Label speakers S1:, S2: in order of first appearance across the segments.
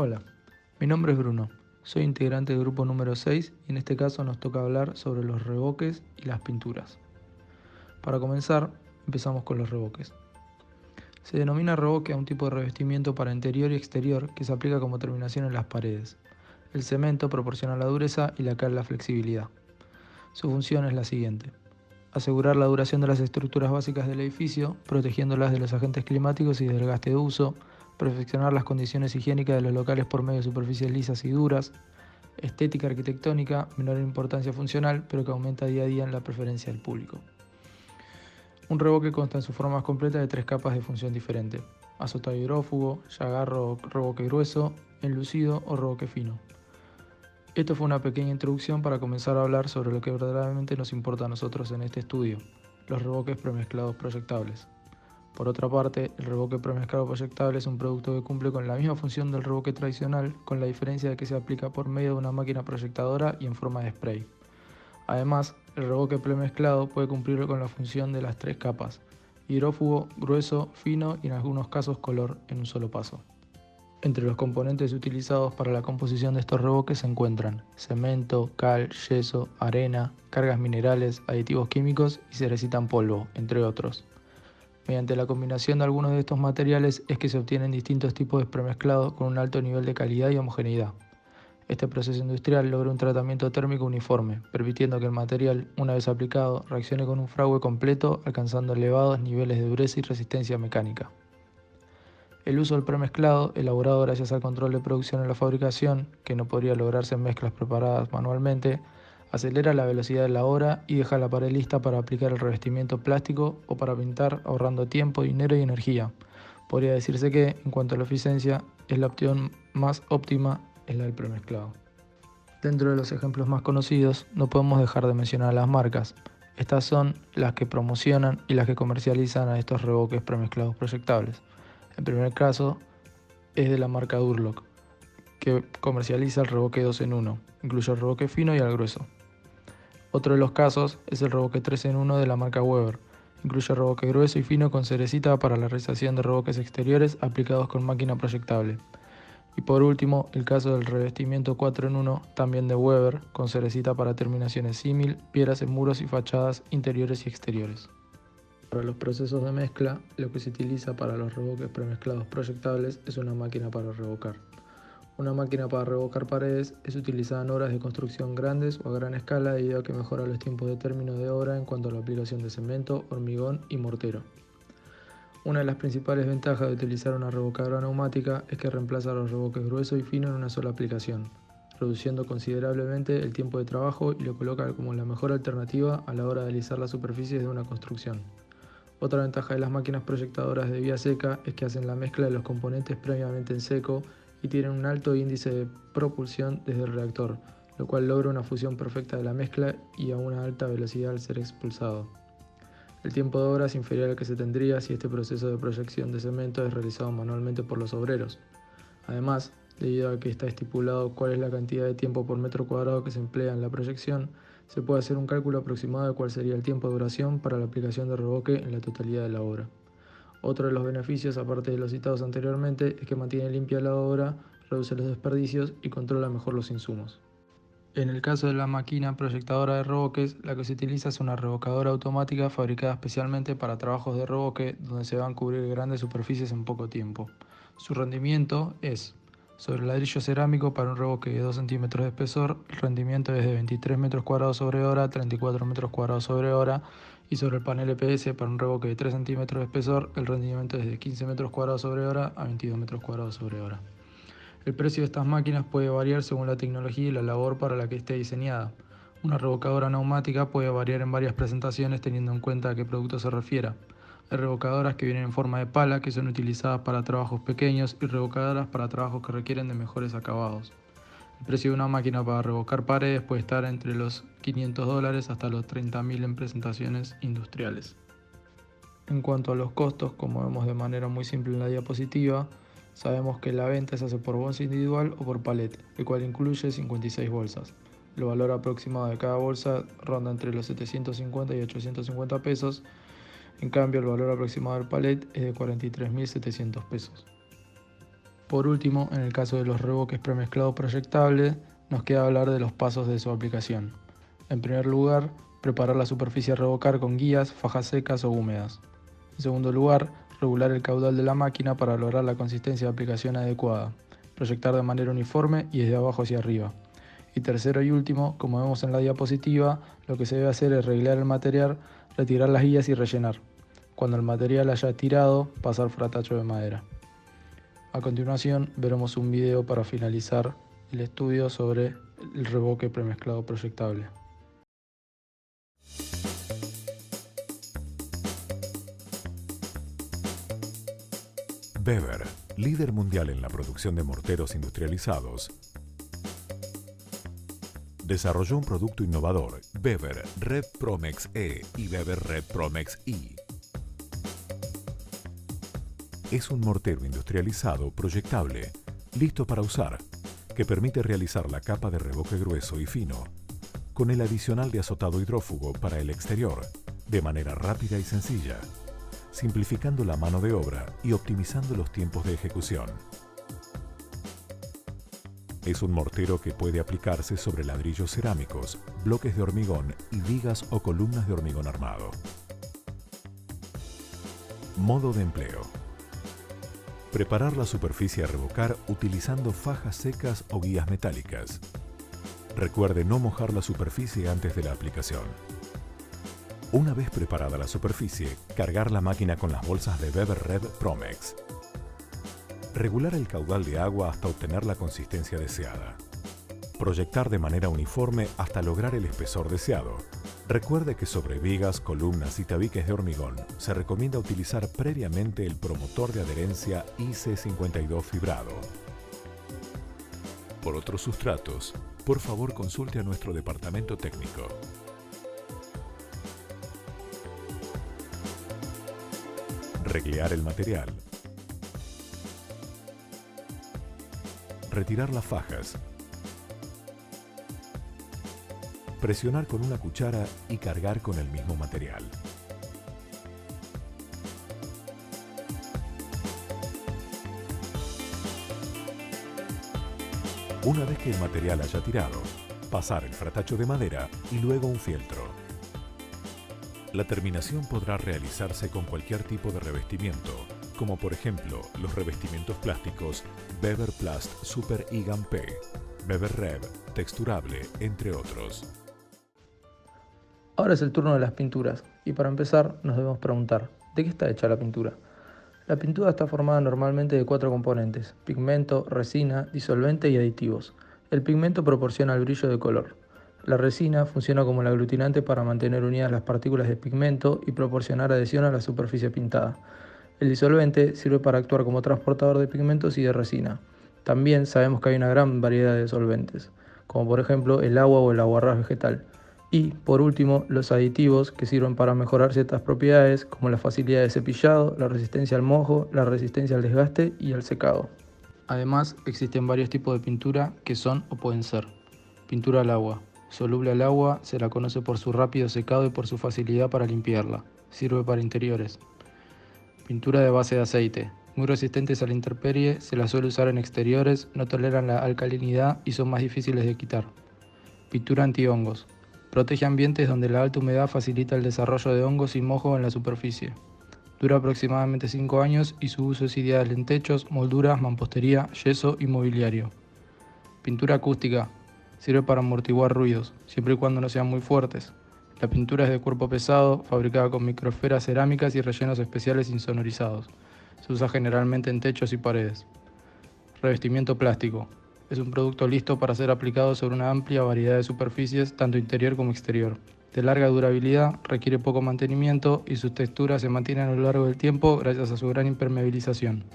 S1: Hola, mi nombre es Bruno, soy integrante del grupo número 6 y en este caso nos toca hablar sobre los revoques y las pinturas. Para comenzar, empezamos con los revoques. Se denomina revoque a un tipo de revestimiento para interior y exterior que se aplica como terminación en las paredes. El cemento proporciona la dureza y la cal la flexibilidad. Su función es la siguiente: asegurar la duración de las estructuras básicas del edificio, protegiéndolas de los agentes climáticos y del gasto de uso, perfeccionar las condiciones higiénicas de los locales por medio de superficies lisas y duras, estética arquitectónica, menor importancia funcional, pero que aumenta día a día en la preferencia del público. Un revoque consta en su forma más completa de 3 capas de función diferente: azotado hidrófugo, llagarro o revoque grueso, enlucido o revoque fino. Esto fue una pequeña introducción para comenzar a hablar sobre lo que verdaderamente nos importa a nosotros en este estudio, los revoques premezclados proyectables. Por otra parte, el revoque premezclado proyectable es un producto que cumple con la misma función del revoque tradicional, con la diferencia de que se aplica por medio de una máquina proyectadora y en forma de spray. Además, el revoque premezclado puede cumplir con la función de las 3 capas: hidrófugo, grueso, fino y en algunos casos color en un solo paso. Entre los componentes utilizados para la composición de estos revoques se encuentran cemento, cal, yeso, arena, cargas minerales, aditivos químicos y cerecita en polvo, entre otros. Mediante la combinación de algunos de estos materiales es que se obtienen distintos tipos de premezclados con un alto nivel de calidad y homogeneidad. Este proceso industrial logra un tratamiento térmico uniforme, permitiendo que el material, una vez aplicado, reaccione con un fragüe completo, alcanzando elevados niveles de dureza y resistencia mecánica. El uso del premezclado, elaborado gracias al control de producción en la fabricación, que no podría lograrse en mezclas preparadas manualmente, acelera la velocidad de la obra y deja la pared lista para aplicar el revestimiento plástico o para pintar, ahorrando tiempo, dinero y energía. Podría decirse que, en cuanto a la eficiencia, es la opción más óptima es la del premezclado. Dentro de los ejemplos más conocidos, no podemos dejar de mencionar a las marcas. Estas son las que promocionan y las que comercializan a estos revoques premezclados proyectables. El primer caso es de la marca Durlock, que comercializa el revoque 2 en 1, incluye el revoque fino y el grueso. Otro de los casos es el revoque 3 en 1 de la marca Weber, incluye revoque grueso y fino con cerecita para la realización de revoques exteriores aplicados con máquina proyectable. Y por último, el caso del revestimiento 4 en 1, también de Weber, con cerecita para terminaciones símil, piedras en muros y fachadas interiores y exteriores. Para los procesos de mezcla, lo que se utiliza para los revoques premezclados proyectables es una máquina para revocar. Una máquina para revocar paredes es utilizada en obras de construcción grandes o a gran escala debido a que mejora los tiempos de término de obra en cuanto a la aplicación de cemento, hormigón y mortero. Una de las principales ventajas de utilizar una revocadora neumática es que reemplaza los revoques grueso y fino en una sola aplicación, reduciendo considerablemente el tiempo de trabajo y lo coloca como la mejor alternativa a la hora de alisar las superficies de una construcción. Otra ventaja de las máquinas proyectadoras de vía seca es que hacen la mezcla de los componentes previamente en seco y tienen un alto índice de propulsión desde el reactor, lo cual logra una fusión perfecta de la mezcla y a una alta velocidad al ser expulsado. El tiempo de obra es inferior al que se tendría si este proceso de proyección de cemento es realizado manualmente por los obreros. Además, debido a que está estipulado cuál es la cantidad de tiempo por metro cuadrado que se emplea en la proyección, se puede hacer un cálculo aproximado de cuál sería el tiempo de duración para la aplicación de revoque en la totalidad de la obra. Otro de los beneficios, aparte de los citados anteriormente, es que mantiene limpia la obra, reduce los desperdicios y controla mejor los insumos. En el caso de la máquina proyectadora de revoques, la que se utiliza es una revocadora automática fabricada especialmente para trabajos de revoque donde se van a cubrir grandes superficies en poco tiempo. Su rendimiento es: sobre ladrillo cerámico para un revoque de 2 centímetros de espesor, el rendimiento es de 23 metros cuadrados sobre hora, 34 metros cuadrados sobre hora, y sobre el panel EPS para un revoque de 3 centímetros de espesor, el rendimiento es de 15 metros cuadrados sobre hora a 22 metros cuadrados sobre hora. El precio de estas máquinas puede variar según la tecnología y la labor para la que esté diseñada. Una revocadora neumática puede variar en varias presentaciones teniendo en cuenta a qué producto se refiera. Hay revocadoras que vienen en forma de pala, que son utilizadas para trabajos pequeños, y revocadoras para trabajos que requieren de mejores acabados. El precio de una máquina para revocar paredes puede estar entre los $500 hasta los $30.000 en presentaciones industriales. En cuanto a los costos, como vemos de manera muy simple en la diapositiva, sabemos que la venta se hace por bolsa individual o por palet, el cual incluye 56 bolsas. El valor aproximado de cada bolsa ronda entre los 750 y 850 pesos. En cambio, el valor aproximado del palet es de 43.700 pesos. Por último, en el caso de los revoques premezclados proyectables, nos queda hablar de los pasos de su aplicación. En primer lugar, preparar la superficie a revocar con guías, fajas secas o húmedas. En segundo lugar, regular el caudal de la máquina para lograr la consistencia de aplicación adecuada. Proyectar de manera uniforme y desde abajo hacia arriba. Y tercero y último, como vemos en la diapositiva, lo que se debe hacer es reglar el material, retirar las guías y rellenar. Cuando el material haya tirado, pasar fratacho de madera. A continuación, veremos un video para finalizar el estudio sobre el revoque premezclado proyectable.
S2: Weber, líder mundial en la producción de morteros industrializados, desarrolló un producto innovador, Weber Red Promex E y Weber Red Promex I. Es un mortero industrializado proyectable, listo para usar, que permite realizar la capa de revoque grueso y fino, con el adicional de azotado hidrófugo para el exterior, de manera rápida y sencilla, simplificando la mano de obra y optimizando los tiempos de ejecución. Es un mortero que puede aplicarse sobre ladrillos cerámicos, bloques de hormigón y vigas o columnas de hormigón armado. Modo de empleo. Preparar la superficie a revocar utilizando fajas secas o guías metálicas. Recuerde no mojar la superficie antes de la aplicación. Una vez preparada la superficie, cargar la máquina con las bolsas de Weber Red Promex. Regular el caudal de agua hasta obtener la consistencia deseada. Proyectar de manera uniforme hasta lograr el espesor deseado. Recuerde que sobre vigas, columnas y tabiques de hormigón se recomienda utilizar previamente el promotor de adherencia IC52 fibrado. Por otros sustratos, por favor consulte a nuestro departamento técnico. Reglear el material. Retirar las fajas. Presionar con una cuchara y cargar con el mismo material. Una vez que el material haya tirado, pasar el fratacho de madera y luego un fieltro. La terminación podrá realizarse con cualquier tipo de revestimiento, como por ejemplo los revestimientos plásticos Weber Plast Super IGAM P, Weber Rev, texturable, entre otros.
S1: Ahora es el turno de las pinturas, y para empezar nos debemos preguntar, ¿de qué está hecha la pintura? La pintura está formada normalmente de 4 componentes: pigmento, resina, disolvente y aditivos. El pigmento proporciona el brillo de color. La resina funciona como el aglutinante para mantener unidas las partículas de pigmento y proporcionar adhesión a la superficie pintada. El disolvente sirve para actuar como transportador de pigmentos y de resina. También sabemos que hay una gran variedad de solventes, como por ejemplo el agua o el aguarrás vegetal. Y, por último, los aditivos, que sirven para mejorar ciertas propiedades como la facilidad de cepillado, la resistencia al mojo, la resistencia al desgaste y al secado. Además, existen varios tipos de pintura que son o pueden ser: pintura al agua. Soluble al agua, se la conoce por su rápido secado y por su facilidad para limpiarla. Sirve para interiores. Pintura de base de aceite. Muy resistentes a la intemperie, se la suele usar en exteriores, no toleran la alcalinidad y son más difíciles de quitar. Pintura antihongos. Protege ambientes donde la alta humedad facilita el desarrollo de hongos y mojo en la superficie. Dura aproximadamente 5 años y su uso es ideal en techos, molduras, mampostería, yeso y mobiliario. Pintura acústica. Sirve para amortiguar ruidos, siempre y cuando no sean muy fuertes. La pintura es de cuerpo pesado, fabricada con microesferas cerámicas y rellenos especiales insonorizados. Se usa generalmente en techos y paredes. Revestimiento plástico. Es un producto listo para ser aplicado sobre una amplia variedad de superficies, tanto interior como exterior. De larga durabilidad, requiere poco mantenimiento y sus texturas se mantienen a lo largo del tiempo gracias a su gran impermeabilización.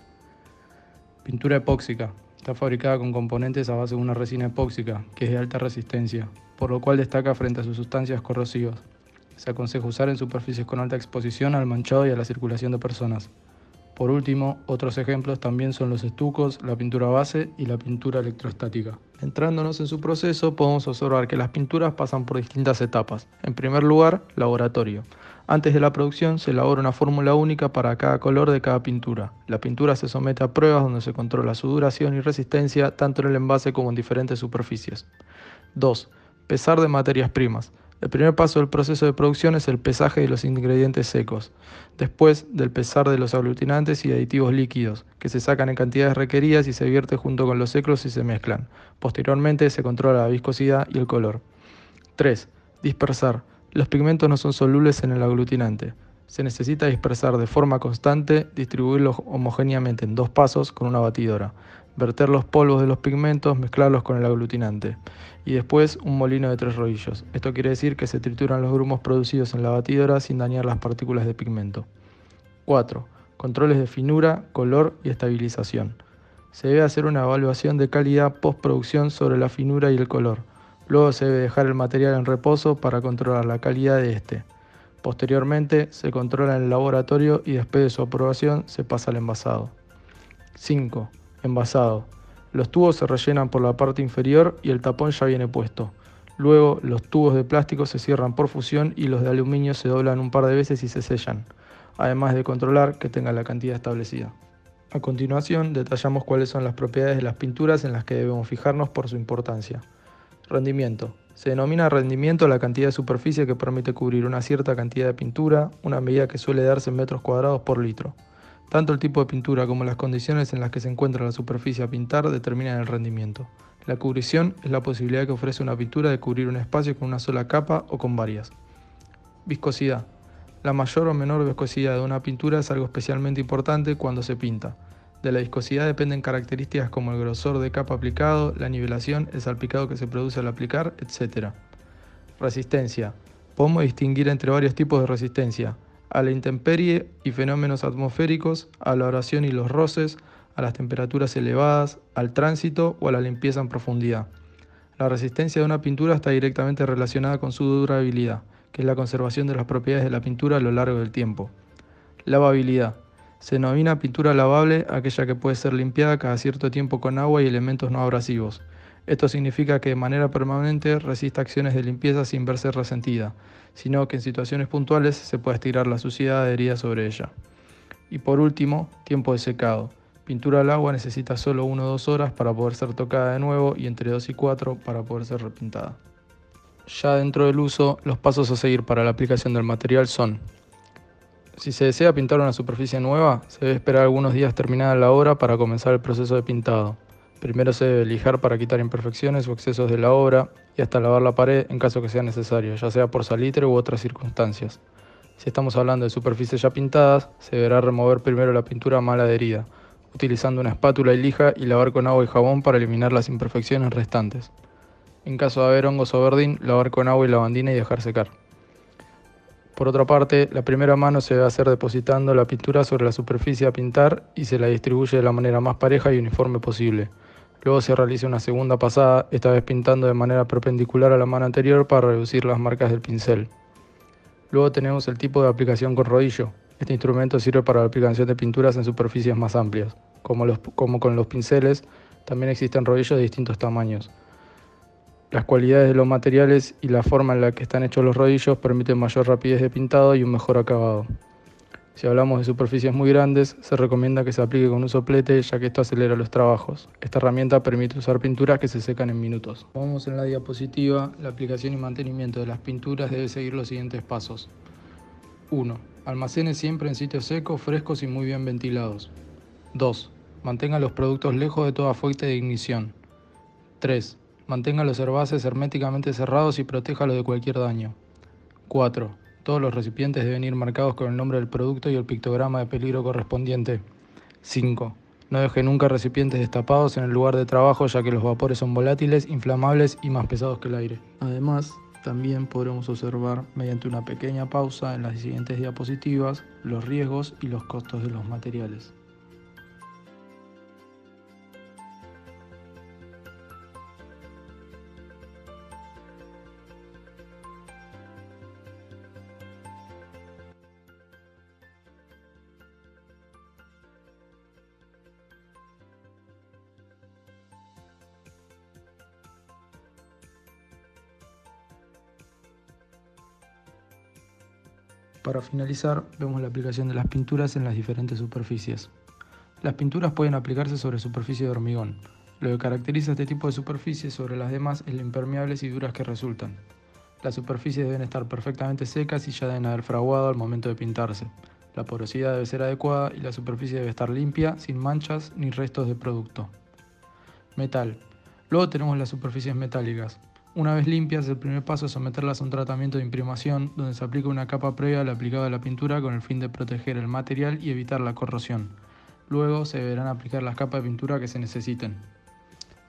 S1: Pintura epóxica. Está fabricada con componentes a base de una resina epóxica, que es de alta resistencia, por lo cual destaca frente a sus sustancias corrosivas. Se aconseja usar en superficies con alta exposición al manchado y a la circulación de personas. Por último, otros ejemplos también son los estucos, la pintura base y la pintura electrostática. Entrándonos en su proceso, podemos observar que las pinturas pasan por distintas etapas. En primer lugar, laboratorio. Antes de la producción se elabora una fórmula única para cada color de cada pintura. La pintura se somete a pruebas donde se controla su duración y resistencia tanto en el envase como en diferentes superficies. 2. Pesar de materias primas. El primer paso del proceso de producción es el pesaje de los ingredientes secos, después del pesar de los aglutinantes y aditivos líquidos, que se sacan en cantidades requeridas y se vierte junto con los secos y se mezclan. Posteriormente se controla la viscosidad y el color. 3. Dispersar. Los pigmentos no son solubles en el aglutinante. Se necesita dispersar de forma constante, distribuirlos homogéneamente en 2 pasos con una batidora, verter los polvos de los pigmentos, mezclarlos con el aglutinante y después un molino de 3 rodillos. Esto quiere decir que se trituran los grumos producidos en la batidora sin dañar las partículas de pigmento. 4. Controles de finura, color y estabilización. Se debe hacer una evaluación de calidad postproducción sobre la finura y el color. Luego se debe dejar el material en reposo para controlar la calidad de este. Posteriormente se controla en el laboratorio y después de su aprobación se pasa al envasado. 5. Envasado. Los tubos se rellenan por la parte inferior y el tapón ya viene puesto. Luego los tubos de plástico se cierran por fusión y los de aluminio se doblan un par de veces y se sellan, además de controlar que tenga la cantidad establecida. A continuación detallamos cuáles son las propiedades de las pinturas en las que debemos fijarnos por su importancia. Rendimiento. Se denomina rendimiento la cantidad de superficie que permite cubrir una cierta cantidad de pintura, una medida que suele darse en metros cuadrados por litro. Tanto el tipo de pintura como las condiciones en las que se encuentra la superficie a pintar determinan el rendimiento. La cubrición es la posibilidad que ofrece una pintura de cubrir un espacio con una sola capa o con varias. Viscosidad. La mayor o menor viscosidad de una pintura es algo especialmente importante cuando se pinta. De la viscosidad dependen características como el grosor de capa aplicado, la nivelación, el salpicado que se produce al aplicar, etc. Resistencia. Podemos distinguir entre varios tipos de resistencia: a la intemperie y fenómenos atmosféricos, a la abrasión y los roces, a las temperaturas elevadas, al tránsito o a la limpieza en profundidad. La resistencia de una pintura está directamente relacionada con su durabilidad, que es la conservación de las propiedades de la pintura a lo largo del tiempo. Lavabilidad. Se denomina pintura lavable aquella que puede ser limpiada cada cierto tiempo con agua y elementos no abrasivos. Esto significa que de manera permanente resiste acciones de limpieza sin verse resentida, sino que en situaciones puntuales se puede estirar la suciedad adherida sobre ella. Y por último, tiempo de secado. Pintura al agua necesita solo 1 o 2 horas para poder ser tocada de nuevo y entre 2 y 4 para poder ser repintada. Ya dentro del uso, los pasos a seguir para la aplicación del material son: si se desea pintar una superficie nueva, se debe esperar algunos días terminada la obra para comenzar el proceso de pintado. Primero se debe lijar para quitar imperfecciones o excesos de la obra y hasta lavar la pared en caso que sea necesario, ya sea por salitre u otras circunstancias. Si estamos hablando de superficies ya pintadas, se deberá remover primero la pintura mal adherida, utilizando una espátula y lija y lavar con agua y jabón para eliminar las imperfecciones restantes. En caso de haber hongos o verdín, lavar con agua y lavandina y dejar secar. Por otra parte, la primera mano se debe hacer depositando la pintura sobre la superficie a pintar y se la distribuye de la manera más pareja y uniforme posible. Luego se realiza una segunda pasada, esta vez pintando de manera perpendicular a la mano anterior para reducir las marcas del pincel. Luego tenemos el tipo de aplicación con rodillo. Este instrumento sirve para la aplicación de pinturas en superficies más amplias. Como con los pinceles, también existen rodillos de distintos tamaños. Las cualidades de los materiales y la forma en la que están hechos los rodillos permiten mayor rapidez de pintado y un mejor acabado. Si hablamos de superficies muy grandes, se recomienda que se aplique con un soplete, ya que esto acelera los trabajos. Esta herramienta permite usar pinturas que se secan en minutos. Como vemos en la diapositiva, la aplicación y mantenimiento de las pinturas debe seguir los siguientes pasos. 1. Almacene siempre en sitios secos, frescos y muy bien ventilados. 2. Mantenga los productos lejos de toda fuente de ignición. 3. Mantenga los envases herméticamente cerrados y protéjalos de cualquier daño. 4. Todos los recipientes deben ir marcados con el nombre del producto y el pictograma de peligro correspondiente. 5. No deje nunca recipientes destapados en el lugar de trabajo, ya que los vapores son volátiles, inflamables y más pesados que el aire. Además, también podremos observar, mediante una pequeña pausa en las siguientes diapositivas, los riesgos y los costos de los materiales. Para finalizar, vemos la aplicación de las pinturas en las diferentes superficies. Las pinturas pueden aplicarse sobre superficie de hormigón. Lo que caracteriza este tipo de superficie sobre las demás es lo impermeables y duras que resultan. Las superficies deben estar perfectamente secas y ya deben haber fraguado al momento de pintarse. La porosidad debe ser adecuada y la superficie debe estar limpia, sin manchas ni restos de producto. Metal. Luego tenemos las superficies metálicas. Una vez limpias, el primer paso es someterlas a un tratamiento de imprimación, donde se aplica una capa previa al aplicado de la pintura con el fin de proteger el material y evitar la corrosión. Luego se deberán aplicar las capas de pintura que se necesiten.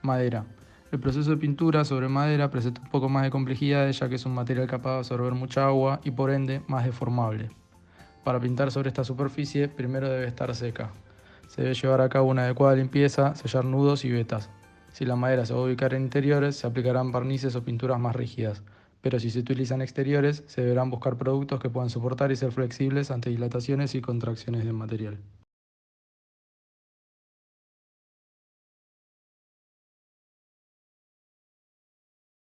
S1: Madera. El proceso de pintura sobre madera presenta un poco más de complejidad, ya que es un material capaz de absorber mucha agua y por ende más deformable. Para pintar sobre esta superficie, primero debe estar seca. Se debe llevar a cabo una adecuada limpieza, sellar nudos y vetas. Si la madera se va a ubicar en interiores, se aplicarán barnices o pinturas más rígidas, pero si se utilizan exteriores, se deberán buscar productos que puedan soportar y ser flexibles ante dilataciones y contracciones del material.